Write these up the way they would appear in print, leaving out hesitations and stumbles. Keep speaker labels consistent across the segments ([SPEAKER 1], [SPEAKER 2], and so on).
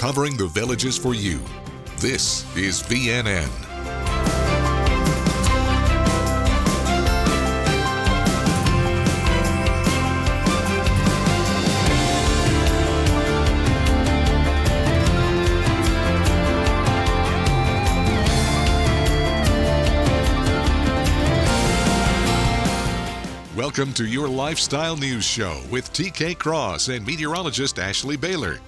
[SPEAKER 1] covering the Villages for you. This is VNN. Welcome to your Lifestyle News Show with TK Cross and meteorologist Ashley Baylor.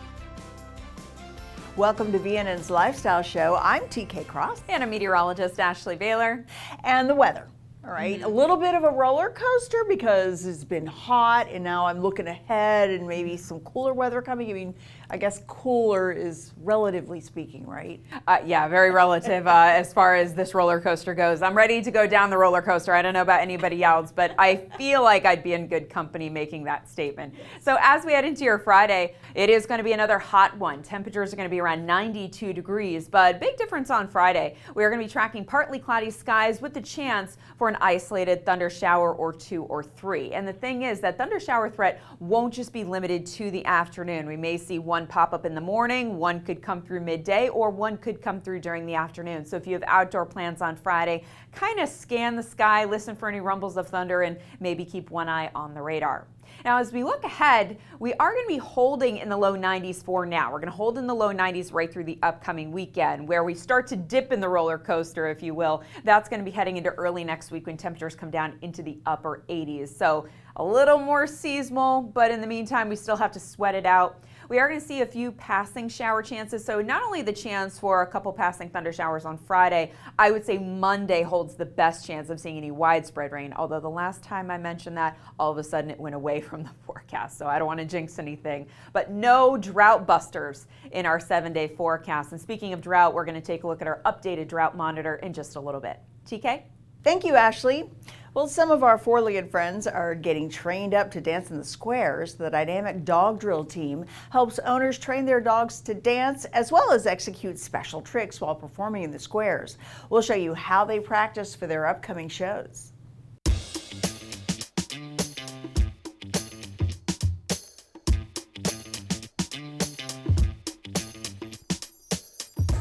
[SPEAKER 2] Welcome to VNN's Lifestyle Show. I'm TK Cross.
[SPEAKER 3] And I'm meteorologist Ashley Baylor.
[SPEAKER 2] And the weather. All right, a little bit of a roller coaster because it's been hot and now I'm looking ahead and maybe some cooler weather coming. I mean, I guess cooler is relatively speaking, right?
[SPEAKER 3] Yeah, very relative as far as this roller coaster goes. I'm ready to go down the roller coaster. I don't know about anybody else, but I feel like I'd be in good company making that statement. So as we head into your Friday, it is going to be another hot one. Temperatures are going to be around 92 degrees, but big difference on Friday. We are going to be tracking partly cloudy skies with the chance for an isolated thunder shower or 2 or 3. And the thing is that thunder shower threat won't just be limited to the afternoon. We may see one pop up in the morning, one could come through midday, or one could come through during the afternoon. So if you have outdoor plans on Friday, kind of scan the sky, listen for any rumbles of thunder, and maybe keep one eye on the radar. Now, as we look ahead, we are going to be holding in the low 90s for now. We're going to hold in the low 90s right through the upcoming weekend, where we start to dip in the roller coaster, if you will. That's going to be heading into early next week when temperatures come down into the upper 80s. So a little more seasonal, but in the meantime, we still have to sweat it out. We are going to see a few passing shower chances. So not only the chance for a couple passing thunder showers on Friday, I would say Monday holds the best chance of seeing any widespread rain. Although the last time I mentioned that, all of a sudden it went away from the forecast. So I don't want to jinx anything. But no drought busters in our 7-day forecast. And speaking of drought, we're going to take a look at our updated drought monitor in just a little bit. TK?
[SPEAKER 2] Thank you, Ashley. Well, some of our four-legged friends are getting trained up to dance in the squares. The Dynamic Dog Drill team helps owners train their dogs to dance as well as execute special tricks while performing in the squares. We'll show you how they practice for their upcoming shows.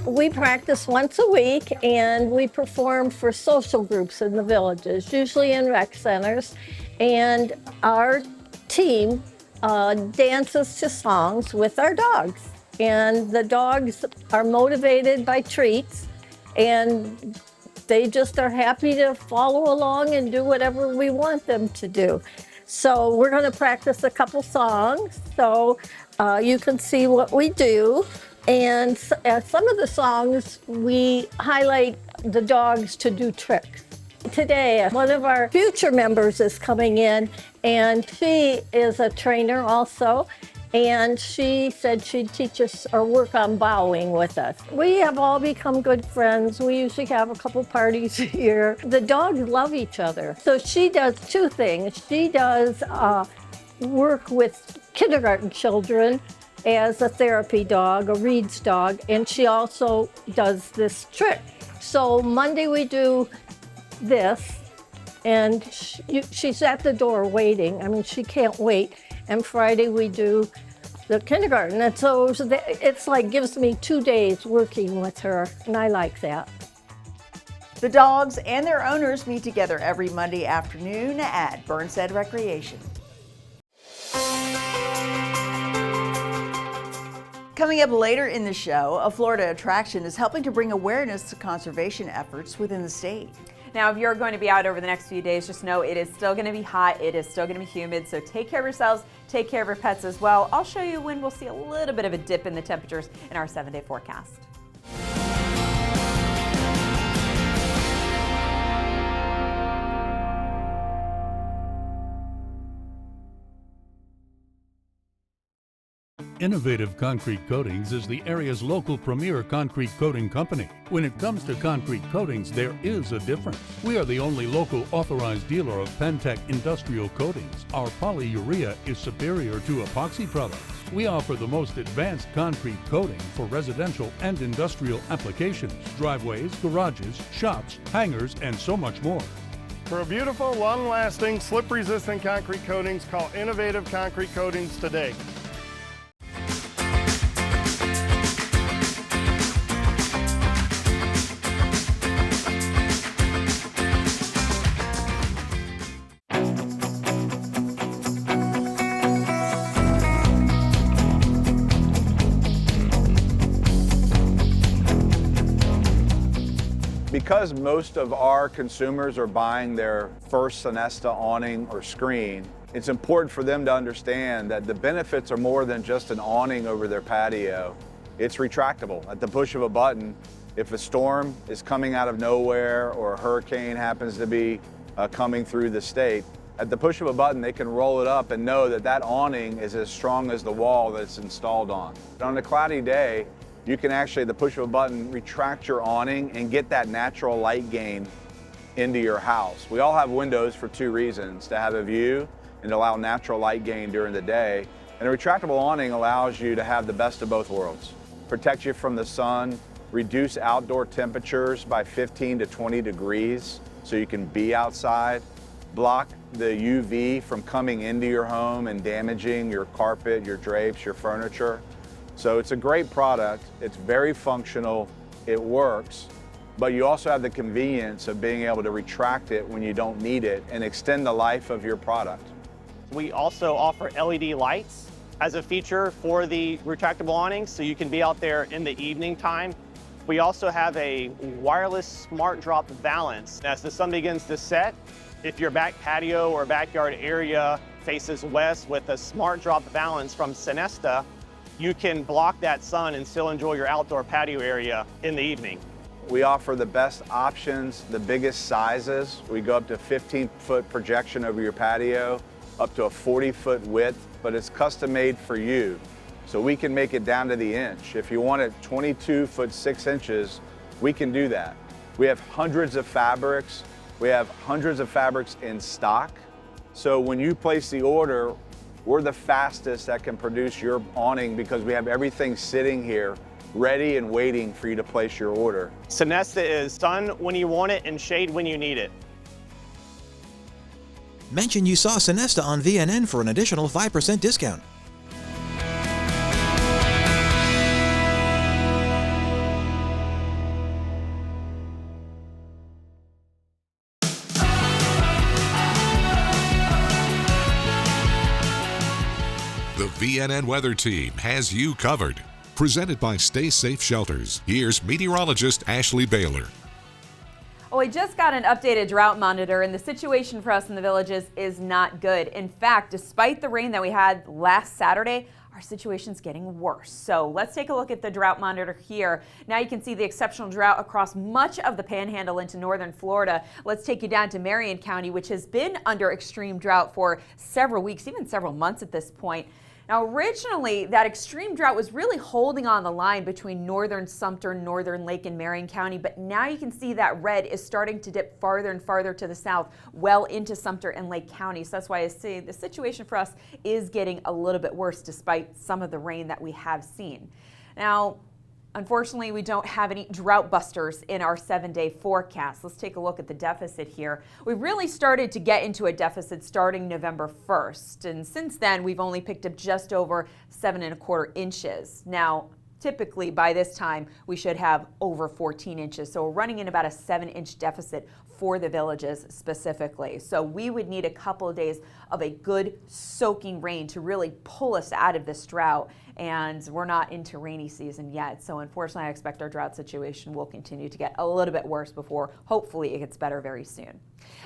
[SPEAKER 4] We practice once a week and we perform for social groups in the villages, usually in rec centers. And our team dances to songs with our dogs. And the dogs are motivated by treats and they just are happy to follow along and do whatever we want them to do. So we're going to practice a couple songs so you can see what we do. And some of the songs, we highlight the dogs to do tricks. Today, one of our future members is coming in, and she is a trainer also, and she said she'd teach us or work on bowing with us. We have all become good friends. We usually have a couple parties a year. The dogs love each other. So she does two things. She does work with kindergarten children as a therapy dog, a Reed's dog, and she also does this trick. So Monday we do this, and she's at the door waiting. I mean, she can't wait. And Friday we do the kindergarten. And so it's like gives me 2 days working with her, and I like that.
[SPEAKER 2] The dogs and their owners meet together every Monday afternoon at Burnside Recreation. Coming up later in the show, a Florida attraction is helping to bring awareness to conservation efforts within the state.
[SPEAKER 3] Now, if you're going to be out over the next few days, just know it is still going to be hot. It is still going to be humid. So take care of yourselves. Take care of your pets as well. I'll show you when we'll see a little bit of a dip in the temperatures in our 7-day forecast.
[SPEAKER 5] Innovative Concrete Coatings is the area's local premier concrete coating company. When it comes to concrete coatings, there is a difference. We are the only local authorized dealer of Pentec industrial coatings. Our polyurea is superior to epoxy products. We offer the most advanced concrete coating for residential and industrial applications, driveways, garages, shops, hangars, and so much more.
[SPEAKER 6] For a beautiful, long-lasting, slip-resistant concrete coatings, call Innovative Concrete Coatings today.
[SPEAKER 7] Because most of our consumers are buying their first Sonesta awning or screen, it's important for them to understand that the benefits are more than just an awning over their patio. It's retractable. At the push of a button, if a storm is coming out of nowhere or a hurricane happens to be coming through the state, at the push of a button, they can roll it up and know that that awning is as strong as the wall that it's installed on. On a cloudy day, you can actually, at the push of a button, retract your awning and get that natural light gain into your house. We all have windows for two reasons: to have a view and to allow natural light gain during the day. And a retractable awning allows you to have the best of both worlds. Protect you from the sun, reduce outdoor temperatures by 15 to 20 degrees so you can be outside, block the UV from coming into your home and damaging your carpet, your drapes, your furniture. So it's a great product. It's very functional. It works. But you also have the convenience of being able to retract it when you don't need it and extend the life of your product.
[SPEAKER 8] We also offer LED lights as a feature for the retractable awnings, so you can be out there in the evening time. We also have a wireless smart drop valance. As the sun begins to set, if your back patio or backyard area faces west with a smart drop valance from Sonesta, you can block that sun and still enjoy your outdoor patio area in the evening.
[SPEAKER 7] We offer the best options, the biggest sizes. We go up to 15-foot projection over your patio, up to a 40-foot width, but it's custom made for you. So we can make it down to the inch. If you want it 22 foot 6 inches, we can do that. We have hundreds of fabrics. We have hundreds of fabrics in stock. So when you place the order, we're the fastest that can produce your awning because we have everything sitting here ready and waiting for you to place your order.
[SPEAKER 8] Sonesta is sun when you want it and shade when you need it.
[SPEAKER 9] Mention you saw Sonesta on VNN for an additional 5% discount.
[SPEAKER 1] The VNN Weather Team has you covered. Presented by Stay Safe Shelters. Here's meteorologist Ashley Baylor.
[SPEAKER 3] Well, we just got an updated drought monitor, and the situation for us in the Villages is not good. In fact, despite the rain that we had last Saturday, our situation's getting worse. So let's take a look at the drought monitor here. Now you can see the exceptional drought across much of the Panhandle into northern Florida. Let's take you down to Marion County, which has been under extreme drought for several weeks, even several months at this point. Now, originally, that extreme drought was really holding on the line between northern Sumter, northern Lake, and Marion County, but now you can see that red is starting to dip farther and farther to the south, well into Sumter and Lake County. So that's why I say the situation for us is getting a little bit worse despite some of the rain that we have seen. Now, unfortunately, we don't have any drought busters in our 7-day forecast. Let's take a look at the deficit here. We really started to get into a deficit starting November 1st, and since then we've only picked up just over 7¼ inches. Now, typically by this time we should have over 14 inches, so we're running in about a 7-inch deficit for the Villages specifically. So we would need a couple of days of a good soaking rain to really pull us out of this drought, and we're not into rainy season yet. So unfortunately, I expect our drought situation will continue to get a little bit worse before hopefully it gets better very soon.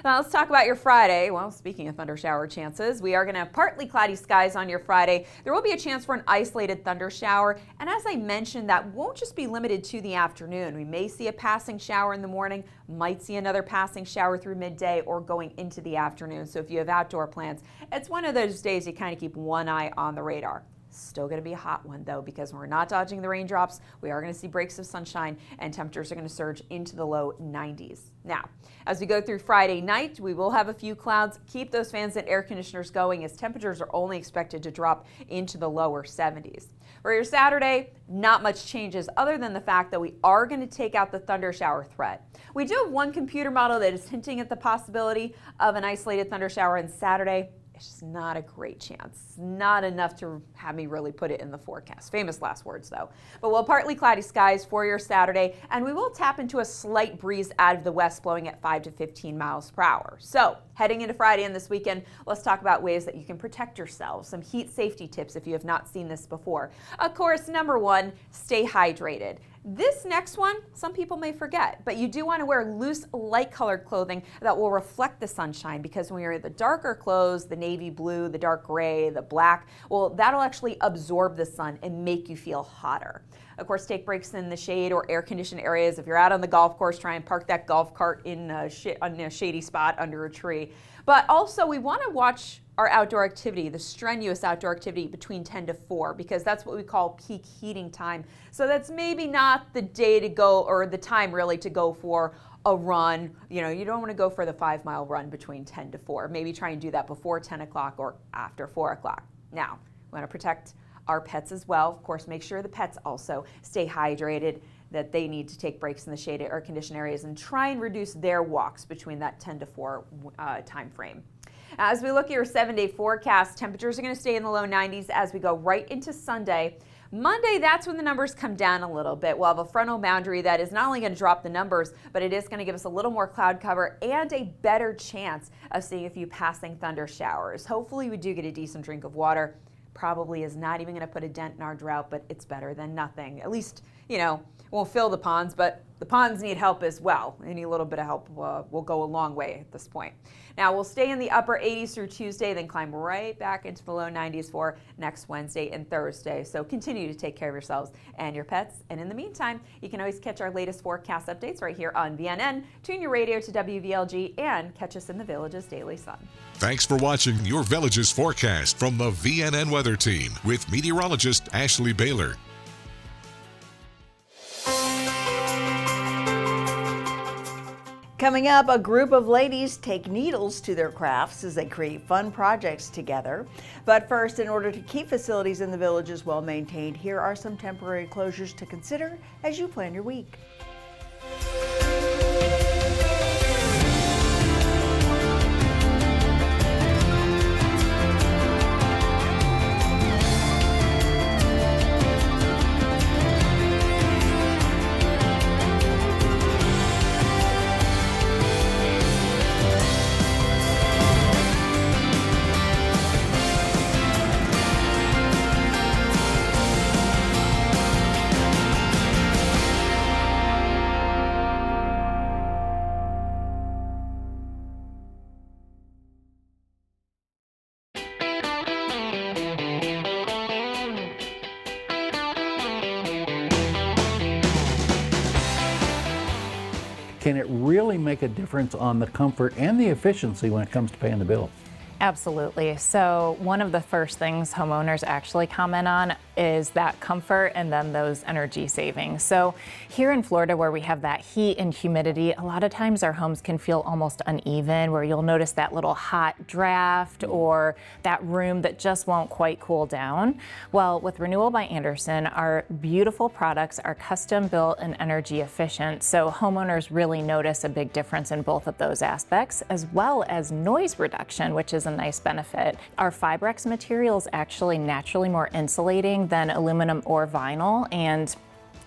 [SPEAKER 3] Now let's talk about your Friday. Well, speaking of thunder shower chances, we are going to have partly cloudy skies on your Friday. There will be a chance for an isolated thunder shower, and as I mentioned, that won't just be limited to the afternoon. We may see a passing shower in the morning, might see another passing shower through midday or going into the afternoon. So if you have outdoor plans, it's one of those days you kind of keep one eye on the radar. Still going to be a hot one though, because we're not dodging the raindrops. We are going to see breaks of sunshine, and temperatures are going to surge into the low 90s. Now, as we go through Friday night, we will have a few clouds. Keep those fans and air conditioners going, as temperatures are only expected to drop into the lower 70s. For your Saturday, not much changes other than the fact that we are going to take out the thunder shower threat. We do have one computer model that is hinting at the possibility of an isolated thunder shower on Saturday. It's just not a great chance. Not enough to have me really put it in the forecast. Famous last words though. But we'll have partly cloudy skies for your Saturday, and we will tap into a slight breeze out of the west blowing at 5 to 15 miles per hour. So heading into Friday and this weekend, let's talk about ways that you can protect yourself. Some heat safety tips if you have not seen this before. Of course, number one, stay hydrated. This next one, some people may forget, but you do want to wear loose, light-colored clothing that will reflect the sunshine, because when you're in the darker clothes, the navy blue, the dark gray, the black, well, that'll actually absorb the sun and make you feel hotter. Of course, take breaks in the shade or air-conditioned areas. If you're out on the golf course, try and park that golf cart in a shady spot under a tree. But also, we want to watch our outdoor activity, the strenuous outdoor activity between 10 to 4, because that's what we call peak heating time. So that's maybe not the day to go, or the time really to go for a run. You know, you don't want to go for the 5-mile run between 10 to 4. Maybe try and do that before 10 o'clock or after 4 o'clock. Now, we want to protect our pets as well. Of course, make sure the pets also stay hydrated, that they need to take breaks in the shaded air-conditioned areas, and try and reduce their walks between that 10 to 4 time frame. As we look at your 7-day forecast, temperatures are going to stay in the low 90s as we go right into Sunday. Monday, that's when the numbers come down a little bit. We'll have a frontal boundary that is not only going to drop the numbers, but it is going to give us a little more cloud cover and a better chance of seeing a few passing thunder showers. Hopefully, we do get a decent drink of water. Probably is not even going to put a dent in our drought, but it's better than nothing. At least, you know, won't fill the ponds, but the ponds need help as well. Any little bit of help will go a long way at this point. Now, we'll stay in the upper 80s through Tuesday, then climb right back into the low 90s for next Wednesday and Thursday. So continue to take care of yourselves and your pets. And in the meantime, you can always catch our latest forecast updates right here on VNN. Tune your radio to WVLG and catch us in the Village's Daily Sun.
[SPEAKER 1] Thanks for watching your Village's forecast from the VNN Weather Team with meteorologist Ashley Baylor.
[SPEAKER 2] Coming up, a group of ladies take needles to their crafts as they create fun projects together. But first, in order to keep facilities in the Villages well maintained, here are some temporary closures to consider as you plan your week.
[SPEAKER 10] Can it really make a difference on the comfort and the efficiency when it comes to paying the bill?
[SPEAKER 11] Absolutely. So one of the first things homeowners actually comment on is that comfort and then those energy savings. So here in Florida, where we have that heat and humidity, a lot of times our homes can feel almost uneven, where you'll notice that little hot draft or that room that just won't quite cool down. Well, with Renewal by Andersen, our beautiful products are custom built and energy efficient. So homeowners really notice a big difference in both of those aspects, as well as noise reduction, which is a nice benefit. Our Fibrex material is actually naturally more insulating than aluminum or vinyl, and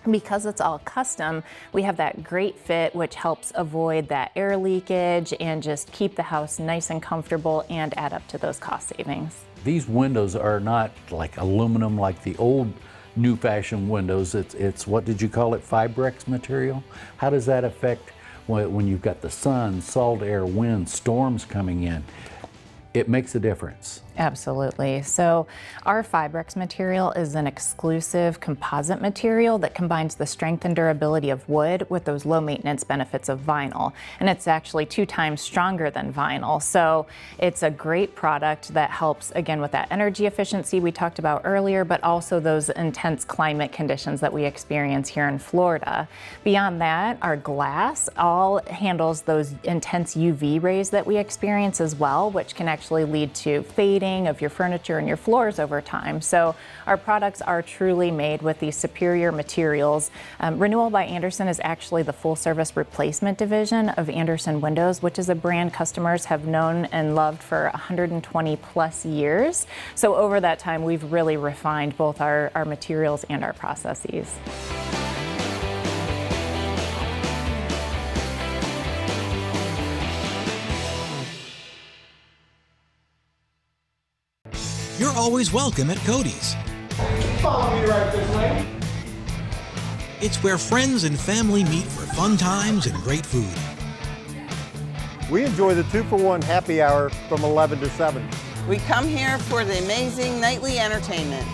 [SPEAKER 11] because it's all custom, we have that great fit, which helps avoid that air leakage and just keep the house nice and comfortable and add up to those cost savings.
[SPEAKER 10] These windows are not like aluminum like the old new fashioned windows. It's what did you call it, Fibrex material? How does that affect when you've got the sun, salt air, wind, storms coming in? It makes a difference.
[SPEAKER 11] Absolutely. So our Fibrex material is an exclusive composite material that combines the strength and durability of wood with those low maintenance benefits of vinyl. And it's actually 2 times stronger than vinyl. So it's a great product that helps, again, with that energy efficiency we talked about earlier, but also those intense climate conditions that we experience here in Florida. Beyond that, our glass all handles those intense UV rays that we experience as well, which can actually lead to fading of your furniture and your floors over time. So our products are truly made with these superior materials. Renewal by Andersen is actually the full service replacement division of Andersen Windows, which is a brand customers have known and loved for 120 plus years. So over that time, we've really refined both our materials and our processes.
[SPEAKER 9] always welcome at Cody's.
[SPEAKER 6] Follow me right this way.
[SPEAKER 9] It's where friends and family meet for fun times and great food.
[SPEAKER 6] We enjoy the 2-for-1 happy hour from 11 to 7.
[SPEAKER 12] We come here for the amazing nightly entertainment.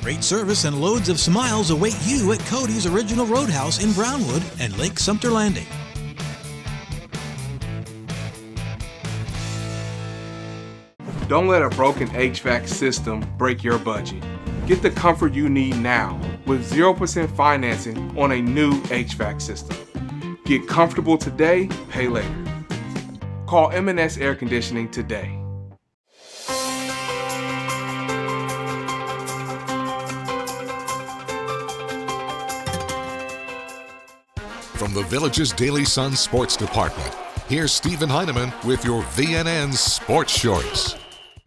[SPEAKER 9] Great service and loads of smiles await you at Cody's Original Roadhouse in Brownwood and Lake Sumter Landing.
[SPEAKER 13] Don't let a broken HVAC system break your budget. Get the comfort you need now with 0% financing on a new HVAC system. Get comfortable today, pay later. Call M&S Air Conditioning today.
[SPEAKER 1] From the Village's Daily Sun Sports Department, here's Stephen Heineman with your VNN Sports Shorts.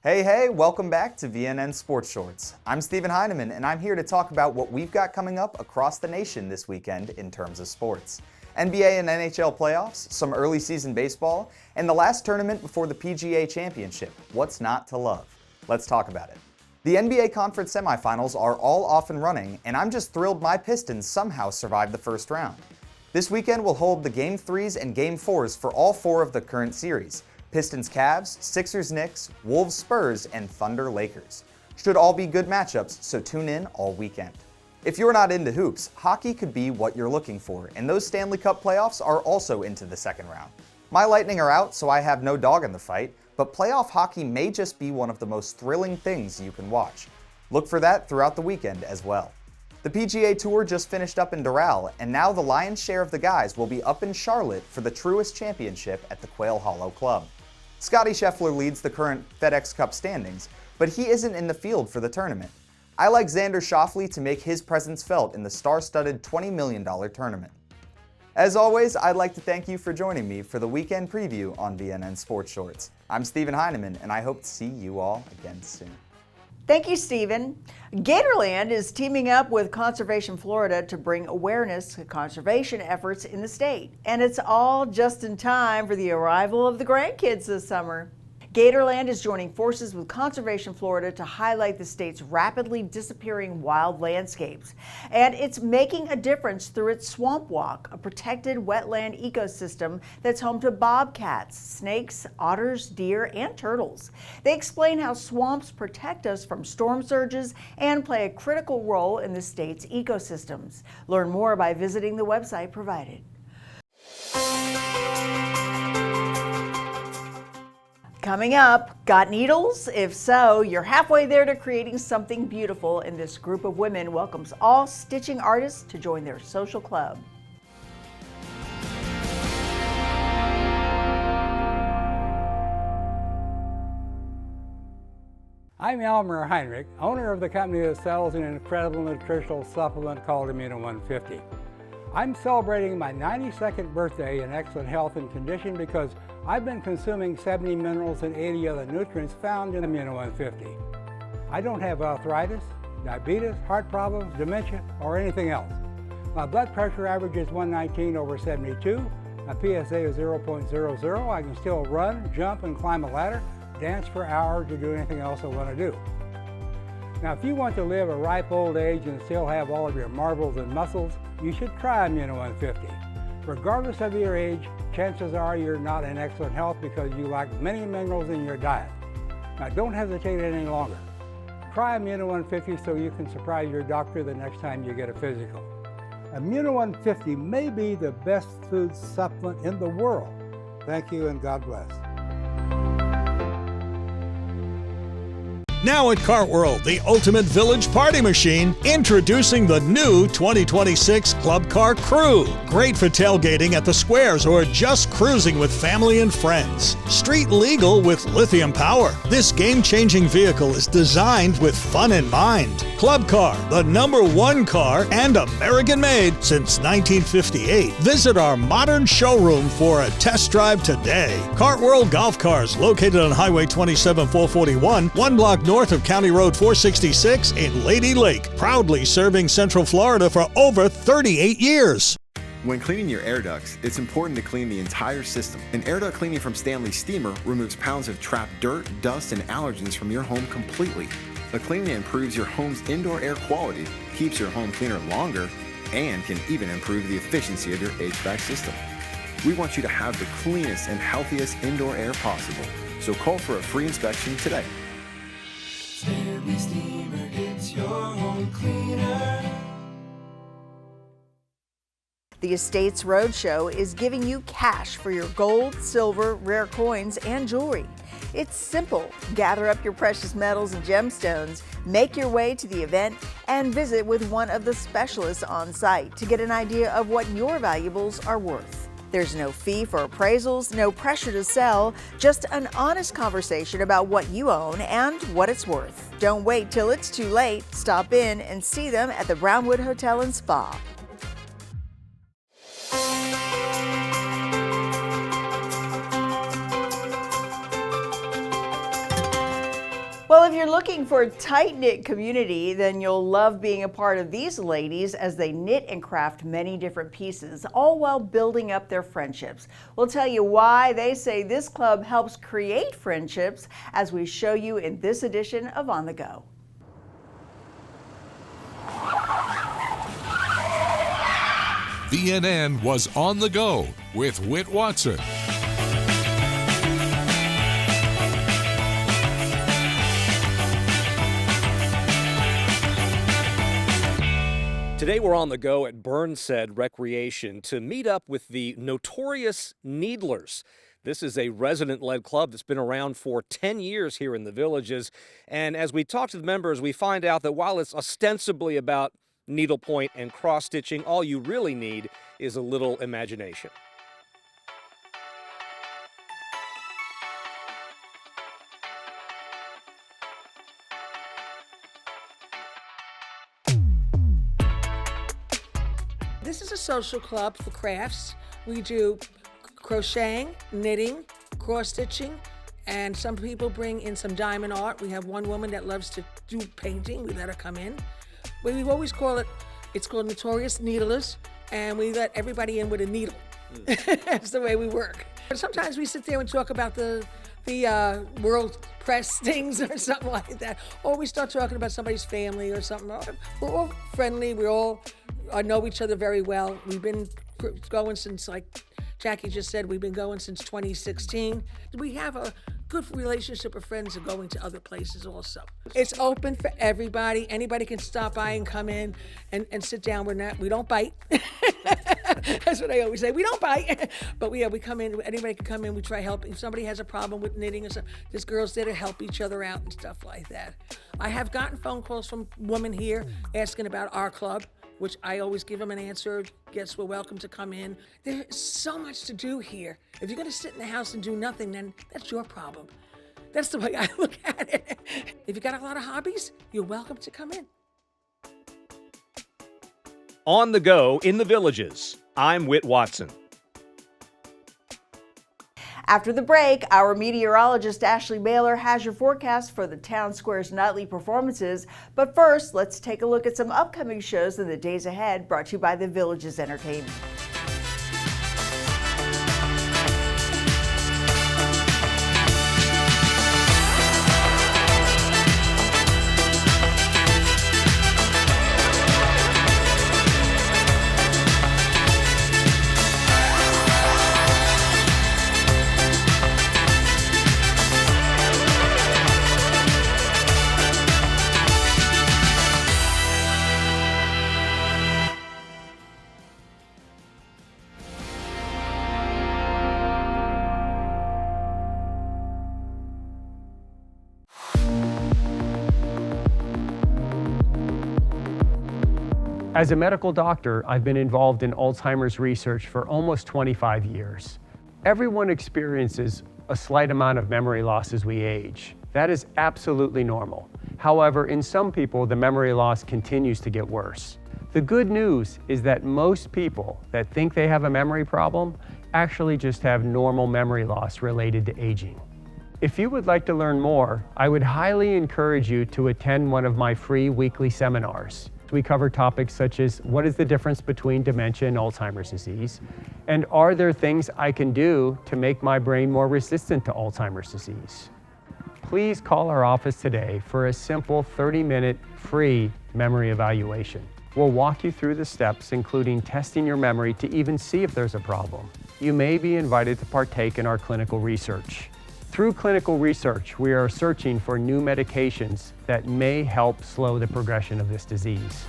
[SPEAKER 14] Hey, welcome back to VNN Sports Shorts. I'm Stephen Heineman, and I'm here to talk about what we've got coming up across the nation this weekend in terms of sports. NBA and NHL playoffs, some early season baseball, and the last tournament before the PGA Championship. What's not to love? Let's talk about it. The NBA Conference semifinals are all off and running, and I'm just thrilled my Pistons somehow survived the first round. This weekend will hold the Game 3s and Game 4s for all 4 of the current series. Pistons Cavs, Sixers Knicks, Wolves Spurs, and Thunder Lakers. Should all be good matchups, so tune in all weekend. If you're not into hoops, hockey could be what you're looking for, and those Stanley Cup playoffs are also into the second round. My Lightning are out, so I have no dog in the fight, but playoff hockey may just be one of the most thrilling things you can watch. Look for that throughout the weekend as well. The PGA Tour just finished up in Doral, and now the lion's share of the guys will be up in Charlotte for the Truist Championship at the Quail Hollow Club. Scotty Scheffler leads the current FedEx Cup standings, but he isn't in the field for the tournament. I like Xander Schauffele to make his presence felt in the star-studded $20 million tournament. As always, I'd like to thank you for joining me for the weekend preview on VNN Sports Shorts. I'm Stephen Heineman, and I hope to see you all again soon.
[SPEAKER 2] Thank you, Stephen. Gatorland is teaming up with Conservation Florida to bring awareness to conservation efforts in the state. And it's all just in time for the arrival of the grandkids this summer. Gatorland is joining forces with Conservation Florida to highlight the state's rapidly disappearing wild landscapes. And it's making a difference through its Swamp Walk, a protected wetland ecosystem that's home to bobcats, snakes, otters, deer, and turtles. They explain how swamps protect us from storm surges and play a critical role in the state's ecosystems. Learn more by visiting the website provided. Coming up, got needles? If so, you're halfway there to creating something beautiful, and this group of women welcomes all stitching artists to join their social club.
[SPEAKER 15] I'm Elmer Heinrich, owner of the company that sells an incredible nutritional supplement called Immuno 150. I'm celebrating my 92nd birthday in excellent health and condition because I've been consuming 70 minerals and 80 other nutrients found in Immuno 150. I don't have arthritis, diabetes, heart problems, dementia, or anything else. My blood pressure average is 119/72. My PSA is 0.00. I can still run, jump, and climb a ladder, dance for hours, or do anything else I want to do. Now, if you want to live a ripe old age and still have all of your marbles and muscles, you should try Immuno 150. Regardless of your age, chances are you're not in excellent health because you lack many minerals in your diet. Now, don't hesitate any longer. Try Immuno 150 so you can surprise your doctor the next time you get a physical. Immuno 150 may be the best food supplement in the world. Thank you and God bless.
[SPEAKER 16] Now at Cartworld, the ultimate village party machine, introducing the new 2026 Club Car Crew. Great for tailgating at the squares or just cruising with family and friends. Street legal with lithium power. This game-changing vehicle is designed with fun in mind. Club Car, the #1 car and American-made since 1958. Visit our modern showroom for a test drive today. Cartworld Golf Cars, located on Highway 27 441, 1 block north of County Road 466 in Lady Lake, proudly serving Central Florida for over 38 years.
[SPEAKER 17] When cleaning your air ducts, it's important to clean the entire system. An air duct cleaning from Stanley Steamer removes pounds of trapped dirt, dust, and allergens from your home completely. A cleaning improves your home's indoor air quality, keeps your home cleaner longer, and can even improve the efficiency of your HVAC system. We want you to have the cleanest and healthiest indoor air possible, so call for a free inspection today.
[SPEAKER 18] Stanley Steamer gets your home cleaner.
[SPEAKER 2] The Estates Roadshow is giving you cash for your gold, silver, rare coins, and jewelry. It's simple. Gather up your precious metals and gemstones, make your way to the event, and visit with one of the specialists on site to get an idea of what your valuables are worth. There's no fee for appraisals, no pressure to sell, just an honest conversation about what you own and what it's worth. Don't wait till it's too late. Stop in and see them at the Brownwood Hotel and Spa. Well, if you're looking for a tight-knit community, then you'll love being a part of these ladies as they knit and craft many different pieces, all while building up their friendships. We'll tell you why they say this club helps create friendships as we show you in this edition of On the Go.
[SPEAKER 1] VNN was On the Go with Whit Watson.
[SPEAKER 19] Today we're on the go at Burnshead Recreation to meet up with the Notorious Needlers. This is a resident-led club that's been around for 10 years here in the Villages. And as we talk to the members, we find out that while it's ostensibly about needlepoint and cross-stitching, all you really need is a little imagination.
[SPEAKER 20] This is a social club for crafts. We do crocheting, knitting, cross-stitching, and some people bring in some diamond art. We have one woman that loves to do painting. We let her come in. We always call it, it's called Notorious Needlers, and we let everybody in with a needle. That's the way we work. But sometimes we sit there and talk about the world press things or something like that. Or we start talking about somebody's family or something. We're all friendly. We all know each other very well. We've been going since, like Jackie just said, we've been going since 2016. We have a good relationship of friends who are going to other places also. It's open for everybody. Anybody can stop by and come in and sit down. We don't bite. That's what I always say. We don't bite. But we come in, anybody can come in, we try helping. If somebody has a problem with knitting or something, there's girls there to help each other out and stuff like that. I have gotten phone calls from women here asking about our club, which I always give them an answer. Guests were welcome to come in. There's so much to do here. If you're gonna sit in the house and do nothing, then that's your problem. That's the way I look at it. If you got a lot of hobbies, you're welcome to come in.
[SPEAKER 19] On the Go in the Villages, I'm Whit Watson.
[SPEAKER 2] After the break, our meteorologist Ashley Baylor has your forecast for the Town Square's nightly performances. But first, let's take a look at some upcoming shows in the days ahead, brought to you by the Villages Entertainment.
[SPEAKER 21] As a medical doctor, I've been involved in Alzheimer's research for almost 25 years. Everyone experiences a slight amount of memory loss as we age. That is absolutely normal. However, in some people, the memory loss continues to get worse. The good news is that most people that think they have a memory problem actually just have normal memory loss related to aging. If you would like to learn more, I would highly encourage you to attend one of my free weekly seminars. We cover topics such as what is the difference between dementia and Alzheimer's disease, and are there things I can do to make my brain more resistant to Alzheimer's disease? Please call our office today for a simple 30-minute free memory evaluation. We'll walk you through the steps, including testing your memory to even see if there's a problem. You may be invited to partake in our clinical research. Through clinical research, we are searching for new medications that may help slow the progression of this disease.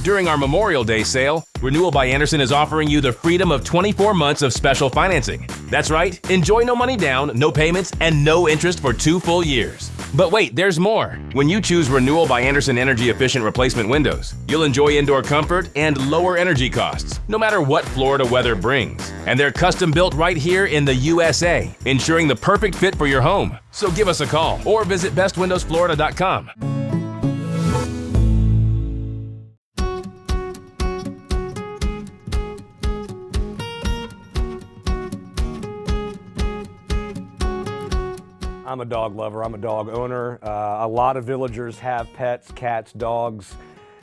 [SPEAKER 4] During our Memorial Day sale, Renewal by Andersen is offering you the freedom of 24 months of special financing. That's right, enjoy no money down, no payments, and no interest for 2 full years. But wait, there's more. When you choose Renewal by Andersen energy efficient replacement windows, you'll enjoy indoor comfort and lower energy costs, no matter what Florida weather brings. And they're custom built right here in the USA, ensuring the perfect fit for your home. So give us a call or visit bestwindowsflorida.com.
[SPEAKER 19] I'm a dog lover. I'm a dog owner. A lot of villagers have pets, cats, dogs.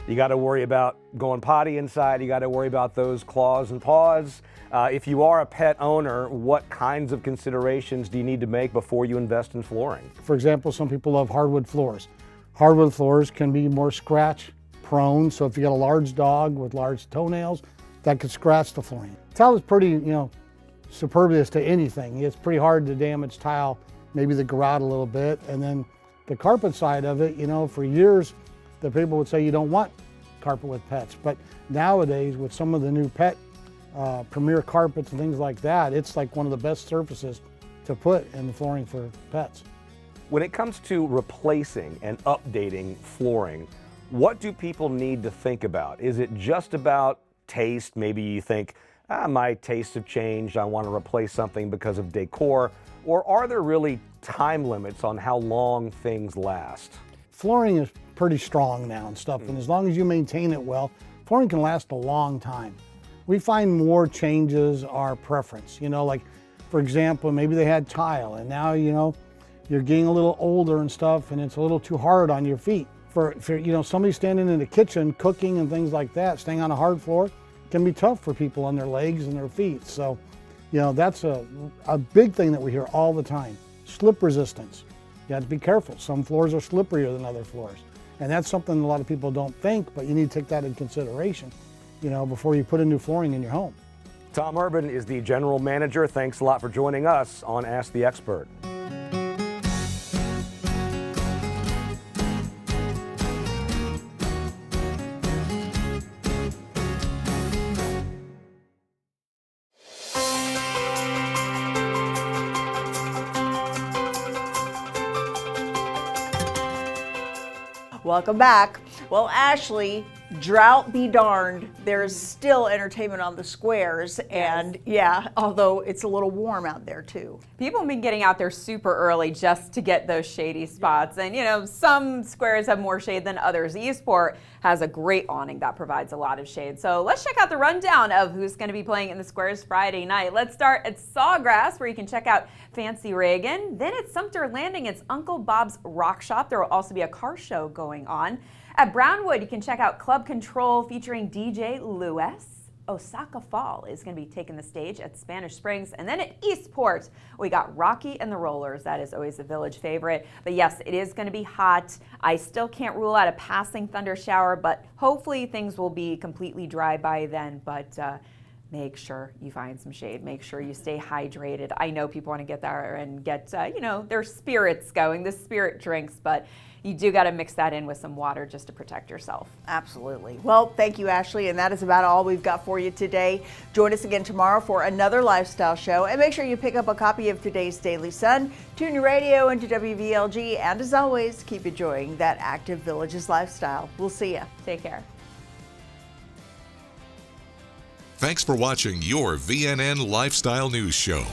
[SPEAKER 19] You got to worry about going potty inside. You got to worry about those claws and paws. If you are a pet owner, what kinds of considerations do you need to make before you invest in flooring?
[SPEAKER 22] For example, some people love hardwood floors. Hardwood floors can be more scratch prone, so if you got a large dog with large toenails, that could scratch the flooring. Tile is pretty, supervious to anything. It's pretty hard to damage tile, maybe the grout a little bit. And then the carpet side of it, for years, the people would say you don't want carpet with pets. But nowadays, with some of the new pet Premier carpets and things like that, it's like one of the best surfaces to put in the flooring for pets.
[SPEAKER 19] When it comes to replacing and updating flooring, what do people need to think about? Is it just about taste? Maybe you think, my tastes have changed, I want to replace something because of decor. Or are there really time limits on how long things last?
[SPEAKER 22] Flooring is pretty strong now and stuff, and as long as you maintain it well, flooring can last a long time. We find more changes are preference. Like for example, maybe they had tile and now, you're getting a little older and stuff and it's a little too hard on your feet. For somebody standing in the kitchen cooking and things like that, staying on a hard floor can be tough for people on their legs and their feet. So, that's a big thing that we hear all the time. Slip resistance. You have to be careful. Some floors are slipperier than other floors. And that's something a lot of people don't think, but you need to take that into consideration, before you put in new flooring in your home.
[SPEAKER 19] Tom Urban is the general manager. Thanks a lot for joining us on Ask the Expert.
[SPEAKER 2] Welcome back. Well, Ashley, drought be darned, there's still entertainment on the squares, and although it's a little warm out there too.
[SPEAKER 3] People have been getting out there super early just to get those shady spots, and some squares have more shade than others. Eastport has a great awning that provides a lot of shade. So let's check out the rundown of who's going to be playing in the squares Friday night. Let's start at Sawgrass, where you can check out Fancy Reagan. Then at Sumter Landing, it's Uncle Bob's Rock Shop. There will also be a car show going on. At Brownwood, you can check out Club Control featuring DJ Lewis. Osaka Fall is going to be taking the stage at Spanish Springs. And then at Eastport, we got Rocky and the Rollers. That is always a Village favorite. But yes, it is going to be hot. I still can't rule out a passing thunder shower, but hopefully things will be completely dry by then. But make sure you find some shade. Make sure you stay hydrated. I know people want to get there and get, their spirits going, the spirit drinks, but you do got to mix that in with some water just to protect yourself.
[SPEAKER 2] Absolutely. Well, thank you, Ashley, and that is about all we've got for you today. Join us again tomorrow for another lifestyle show, and make sure you pick up a copy of today's Daily Sun, tune your radio into WVLG, and as always, keep enjoying that active Villages lifestyle. We'll see you.
[SPEAKER 3] Take care.
[SPEAKER 1] Thanks for watching your VNN Lifestyle News Show.